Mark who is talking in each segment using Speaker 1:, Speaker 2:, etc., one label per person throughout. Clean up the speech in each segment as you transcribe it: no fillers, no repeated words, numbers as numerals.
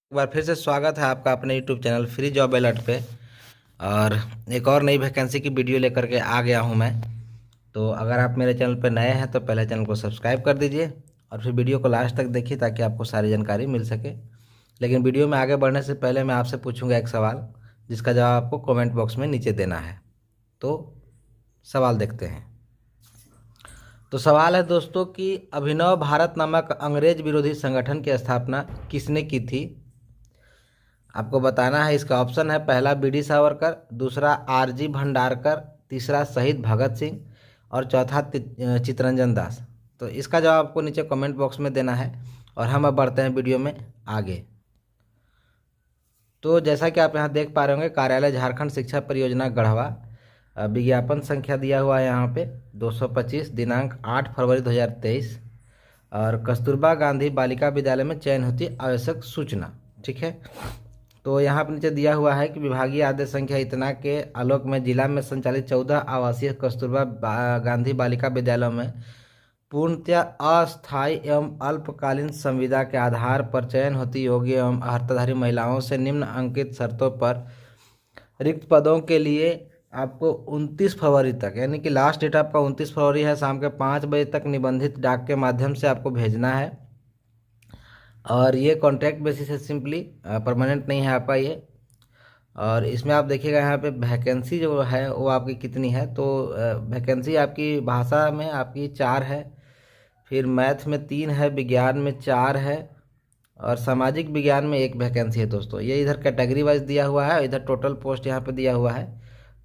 Speaker 1: एक बार फिर से स्वागत है आपका अपने YouTube channel free job alert पे। और एक और नई वैकेंसी की वीडियो लेकर के आ गया हूं मैं। तो अगर आप मेरे चैनल पर नए हैं तो पहले चैनल को सब्सक्राइब कर दीजिए और फिर वीडियो को लास्ट तक देखिए ताकि आपको सारी जानकारी मिल सके। लेकिन वीडियो में आगे बढ़ने से पहले मैं आपसे पूछूंगा एक सवाल, जिसका जवाब आपको कमेंट बॉक्स में नीचे देना है। तो सवाल देखते हैं। तो सवाल है दोस्तों कि अभिनव भारत नामक अंग्रेज विरोधी संगठन की स्थापना किसने की थी। आपको बताना है। इसका ऑप्शन है, पहला बीडी सावरकर, दूसरा आरजी भंडारकर, तीसरा शहीद भगत सिंह और चौथा चित्तरंजन दास। तो इसका जवाब आपको नीचे कमेंट बॉक्स में देना है। और हम अब बढ़ते हैं वीडियो में आगे। तो जैसा कि आप यहाँ देख पा रहे होंगे, कार्यालय झारखंड शिक्षा परियोजना गढ़वा, विज्ञापन संख्या दिया हुआ है यहाँ पे 225, दिनांक 8 फरवरी 2023। और कस्तूरबा गांधी बालिका विद्यालय में चयन होती आवश्यक सूचना। ठीक है। तो यहाँ पर नीचे दिया हुआ है कि विभागीय आदेश संख्या इतना के आलोक में जिला में संचालित 14 आवासीय कस्तूरबा गांधी बालिका विद्यालयों में पूर्णतया अस्थायी एवं अल्पकालीन संविदा के आधार पर चयन होती योग्य एवं अर्हताधारी महिलाओं से निम्न अंकित शर्तों पर रिक्त पदों के लिए आपको 29 फरवरी तक, यानी कि लास्ट डेट आपका 29 फरवरी है, शाम के 5 बजे तक निबंधित डाक के माध्यम से आपको भेजना है। और ये कॉन्ट्रैक्ट बेसिस है, सिंपली परमानेंट नहीं है आपका ये। और इसमें आप देखिएगा यहाँ पे वैकेंसी जो है वो आपकी कितनी है। तो वैकेंसी आपकी भाषा में आपकी 4 है, फिर मैथ में 3 है, विज्ञान में 4 है और सामाजिक विज्ञान में 1 वैकेंसी है दोस्तों। ये इधर कैटेगरी वाइज दिया हुआ है, इधर टोटल पोस्ट यहाँ पे दिया हुआ है।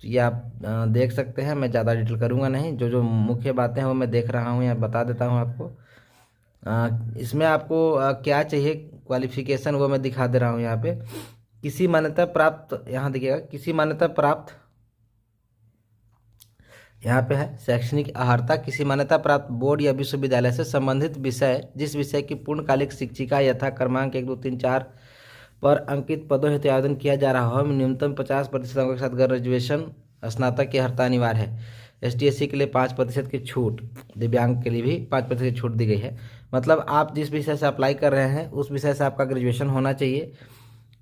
Speaker 1: तो ये आप देख सकते हैं। मैं ज़्यादा डिटेल करूँगा नहीं, जो जो मुख्य बातें हैं वो मैं देख रहा हूँ, यहाँ बता देता हूँ आपको। इसमें आपको क्या चाहिए क्वालिफिकेशन वो मैं दिखा दे रहा हूँ यहाँ पे। किसी मान्यता प्राप्त, यहाँ देखिएगा, किसी मान्यता प्राप्त यहाँ पे है शैक्षणिक अर्हता, किसी मान्यता प्राप्त बोर्ड या विश्वविद्यालय से संबंधित विषय, जिस विषय की पूर्णकालिक शिक्षिका यथा क्रमांक 1, 2, 3, 4 पर अंकित पदों हेतु आवेदन किया जा रहा हो, न्यूनतम 50% अंकों के साथ ग्रेजुएशन स्नातक की अर्हता अनिवार्य है। ST/SC के लिए 5% की छूट, दिव्यांग के लिए भी 5% की छूट दी गई है। मतलब आप जिस विषय से अप्लाई कर रहे हैं उस विषय से आपका ग्रेजुएशन होना चाहिए,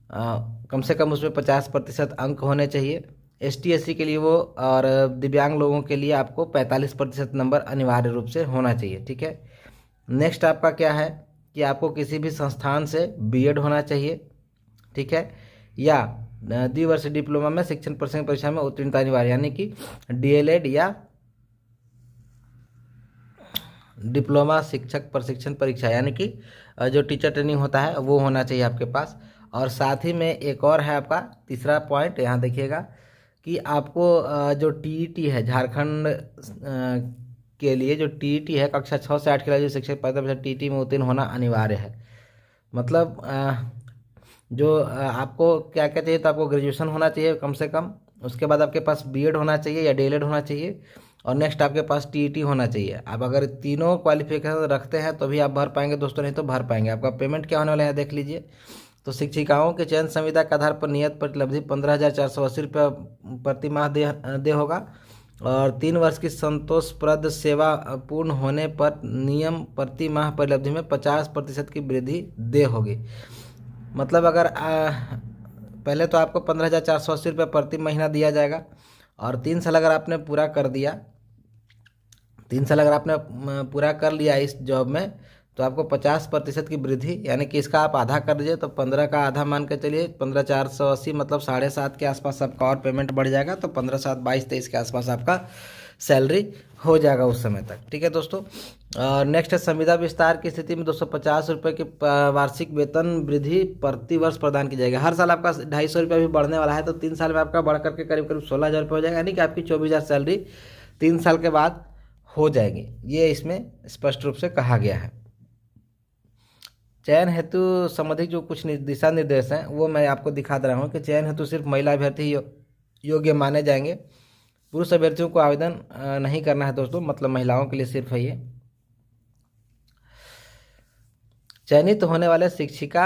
Speaker 1: कम से कम उसमें 50% अंक होने चाहिए। ST/SC के लिए वो, और दिव्यांग लोगों के लिए आपको 45% नंबर अनिवार्य रूप से होना चाहिए। ठीक है। नेक्स्ट आपका क्या है कि आपको किसी भी संस्थान से B.Ed होना चाहिए। ठीक है। या द्विवर्षीय डिप्लोमा में शिक्षण प्रवेश परीक्षा में उत्तीर्णता अनिवार्य, यानी कि DLED या डिप्लोमा शिक्षक प्रशिक्षण परीक्षा, यानी कि जो टीचर ट्रेनिंग होता है वो होना चाहिए आपके पास। और साथ ही में एक और है आपका तीसरा पॉइंट, यहाँ देखिएगा कि आपको जो TET है झारखंड के लिए, जो TET है कक्षा 6 से 8 के लिए जो शिक्षक पात्रता TET में उत्तीर्ण होना अनिवार्य है। मतलब जो आपको क्या क्या चाहिए, तो आपको ग्रेजुएशन होना चाहिए कम से कम, उसके बाद आपके पास B.Ed होना चाहिए या DLED होना चाहिए, और नेक्स्ट आपके पास TET होना चाहिए। आप अगर तीनों क्वालिफिकेशन रखते हैं तो भी आप भर पाएंगे दोस्तों, नहीं तो भर पाएंगे। आपका पेमेंट क्या होने वाला है देख लीजिए। तो शिक्षिकाओं के चयन संविदा के आधार पर नियत प्रतिलब्धि 15,480 रुपये प्रति माह दे होगा। और 3 वर्ष की संतोषप्रद सेवा पूर्ण होने पर नियम प्रति माह परिलब्धि में 50% की वृद्धि दे होगी। मतलब अगर पहले तो आपको 15,480 रुपये प्रति महीना दिया जाएगा, और 3 साल अगर आपने पूरा कर दिया, 3 साल अगर आपने पूरा कर लिया इस जॉब में, तो आपको 50% की वृद्धि, यानी कि इसका आप आधा कर दीजिए तो 15 का आधा मान के चलिए, 15,480 मतलब 7.5 के आसपास आपका और पेमेंट बढ़ जाएगा। तो 15, 7, 22, 23 के आसपास आपका सैलरी हो जाएगा उस समय तक। ठीक है दोस्तों। और नेक्स्ट है, संविदा विस्तार की स्थिति में 250 रुपये की वार्षिक वेतन वृद्धि प्रति वर्ष प्रदान की जाएगी। हर साल आपका 250 रुपये भी बढ़ने वाला है, तो 3 साल में आपका बढ़ करके करीब करीब 16,000 रुपये हो जाएगा, यानी कि आपकी 24,000 सैलरी 3 साल के बाद हो जाएगी। ये इसमें स्पष्ट रूप से कहा गया है। चयन हेतु संबंधित जो कुछ दिशा निर्देश हैं वो मैं आपको दिखा दे रहा हूँ कि चयन हेतु सिर्फ महिला अभ्यर्थी योग्य माने जाएंगे। पुरुष अभ्यर्थियों को आवेदन नहीं करना है दोस्तों, मतलब महिलाओं के लिए सिर्फ है ये। चयनित होने वाले शिक्षिका,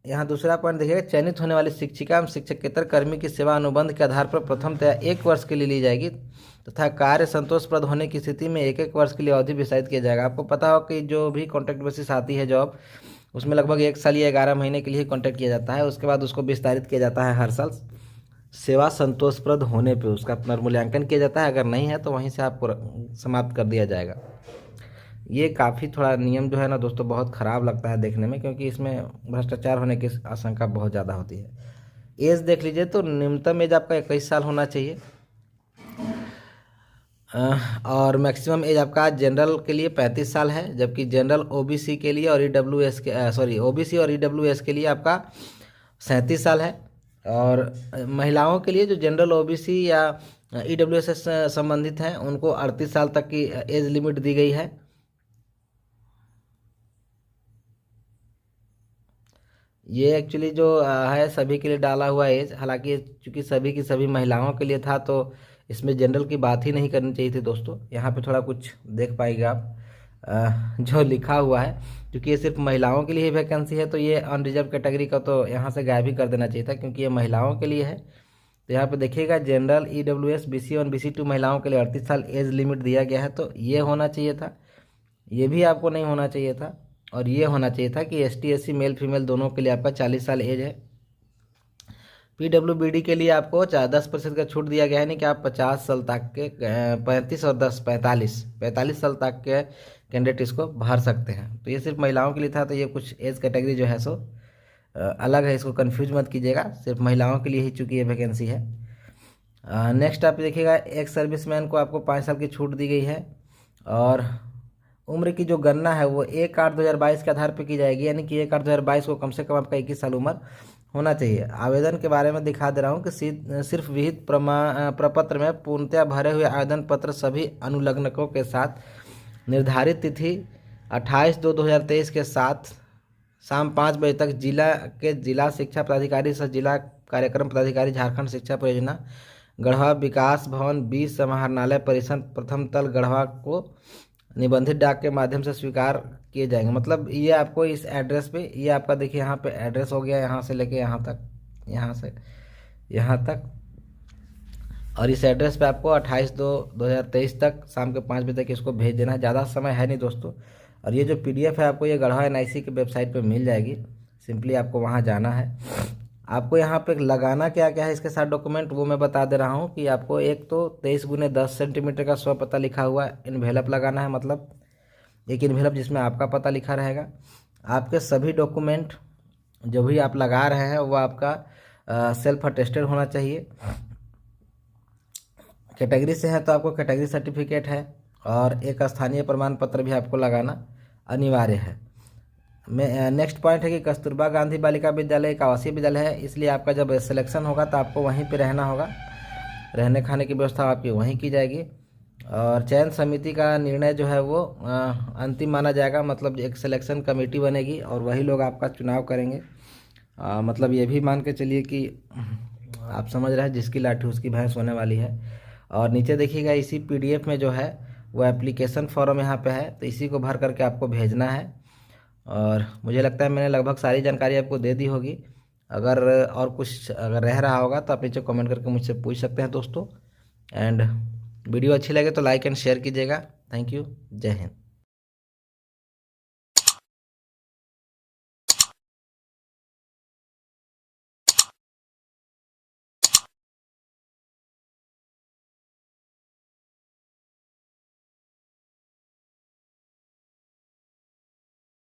Speaker 1: यहाँ दूसरा पॉइंट देखिएगा, चयनित होने वाली शिक्षिका एवं शिक्षकेतर कर्मी की सेवा अनुबंध के आधार पर प्रथमतया 1 वर्ष के लिए ली जाएगी तथा कार्य संतोषप्रद होने की स्थिति में 1-1 वर्ष के लिए अवधि विस्तारित किया जाएगा। आपको पता हो कि जो भी कॉन्ट्रैक्ट बेसिस आती है जॉब, उसमें लगभग 1 साल या 11 महीने के लिए कॉन्ट्रैक्ट किया जाता है। उसके बाद उसको विस्तारित किया जाता है हर साल सेवा संतोषप्रद होने पे उसका पुनर्मूल्यांकन किया जाता है। अगर नहीं है तो वहीं से आपको समाप्त कर दिया जाएगा। ये काफ़ी थोड़ा नियम जो है ना दोस्तों बहुत ख़राब लगता है देखने में, क्योंकि इसमें भ्रष्टाचार होने की आशंका बहुत ज़्यादा होती है। एज देख लीजिए तो न्यूनतम एज आपका 21 साल होना चाहिए और मैक्सिमम एज आपका जनरल के लिए 35 साल है, जबकि जनरल ओबीसी के लिए और ईडब्ल्यूएस के ओबीसी और ईडब्ल्यूएस के लिए आपका 37 साल है। और महिलाओं के लिए जो जनरल ओबीसी या ईडब्ल्यूएस से संबंधित हैं उनको 38 साल तक की एज लिमिट दी गई है। ये एक्चुअली जो है सभी के लिए डाला हुआ एज, हालांकि चूंकि सभी की सभी महिलाओं के लिए था तो इसमें जनरल की बात ही नहीं करनी चाहिए थी दोस्तों। यहाँ पे थोड़ा कुछ देख पाएंगे आप जो लिखा हुआ है, क्योंकि ये सिर्फ महिलाओं के लिए ही वैकेंसी है तो ये अनरिजर्व कैटेगरी का तो यहाँ से गायब ही कर देना चाहिए था, क्योंकि ये महिलाओं के लिए है। तो यहाँ पे देखिएगा जनरल ईडब्ल्यूएस बीसी और बीसी2 महिलाओं के लिए 38 साल एज लिमिट दिया गया है, तो ये होना चाहिए था, ये भी आपको नहीं होना चाहिए था। और ये होना चाहिए था कि एसटी एससी मेल फीमेल दोनों के लिए आपका 40 साल एज है। पीडब्ल्यूबीडी के लिए आपको 10% का छूट दिया गया है, नहीं कि आप 50 साल तक के 35 और 10 45 साल तक के कैंडिडेट इसको भर सकते हैं। तो ये सिर्फ महिलाओं के लिए था, तो ये कुछ एज कैटेगरी जो है सो अलग है, इसको कंफ्यूज मत कीजिएगा, सिर्फ महिलाओं के लिए ही चूँकि ये वैकेंसी है। नेक्स्ट आप देखिएगा एक सर्विसमैन को आपको 5 साल की छूट दी गई है और उम्र की जो गणना है वो 1/8/2022 के आधार पर की जाएगी, यानी कि 1/8/2022 को कम से कम आपका 21 साल उम्र होना चाहिए। आवेदन के बारे में दिखा दे रहा हूँ कि सिर्फ विहित प्रपत्र में पूर्णतया भरे हुए आवेदन पत्र सभी अनुलग्नकों के साथ निर्धारित तिथि 28/2/2023 के साथ शाम 5 बजे तक जिला शिक्षा पदाधिकारी सह जिला कार्यक्रम पदाधिकारी झारखंड शिक्षा परियोजना गढ़वा विकास भवन 20 समाहरणालय परिसर प्रथम तल गढ़वा को निबंधित डाक के माध्यम से स्वीकार किए जाएंगे। मतलब ये आपको इस एड्रेस पे, ये आपका देखिए यहाँ पे एड्रेस हो गया, यहाँ से लेके यहाँ तक, यहाँ से यहाँ तक, और इस एड्रेस पे आपको 28/2/2023 तक शाम के 5 बजे तक इसको भेज देना है। ज़्यादा समय है नहीं दोस्तों। और ये जो PDF है आपको ये गढ़वा NIC के वेबसाइट पे मिल जाएगी, सिंपली आपको वहाँ जाना है। आपको यहाँ पे लगाना क्या क्या है इसके साथ डॉक्यूमेंट वो मैं बता दे रहा हूँ कि आपको एक तो 23x10 सेंटीमीटर का स्वपता लिखा हुआ इन्वेलप लगाना है, मतलब एक इन्वेलप जिसमें आपका पता लिखा रहेगा। आपके सभी डॉक्यूमेंट जो भी आप लगा रहे हैं वो आपका सेल्फ अटेस्टेड होना चाहिए। कैटेगरी से है तो आपको कैटेगरी सर्टिफिकेट है और एक स्थानीय प्रमाण पत्र भी आपको लगाना अनिवार्य है। नेक्स्ट पॉइंट है कि कस्तूरबा गांधी बालिका विद्यालय एक आवासीय विद्यालय है, इसलिए आपका जब सिलेक्शन होगा तो आपको वहीं पे रहना होगा, रहने खाने की व्यवस्था आपकी वहीं की जाएगी। और चयन समिति का निर्णय जो है वो अंतिम माना जाएगा, मतलब एक सिलेक्शन कमेटी बनेगी और वही लोग आपका चुनाव करेंगे। मतलब ये भी मान के चलिए कि आप समझ रहे हैं जिसकी लाठी उसकी भैंस होने वाली है। और नीचे देखिएगा इसी PDF में जो है वो एप्लीकेशन फॉर्म यहाँ पे है, तो इसी को भर करके आपको भेजना है। और मुझे लगता है मैंने लगभग सारी जानकारी आपको दे दी होगी। अगर और कुछ अगर रह रहा होगा तो आप नीचे कमेंट करके मुझसे पूछ सकते हैं दोस्तों। एंड वीडियो अच्छी लगे तो लाइक एंड शेयर कीजिएगा। थैंक यू, जय हिंद।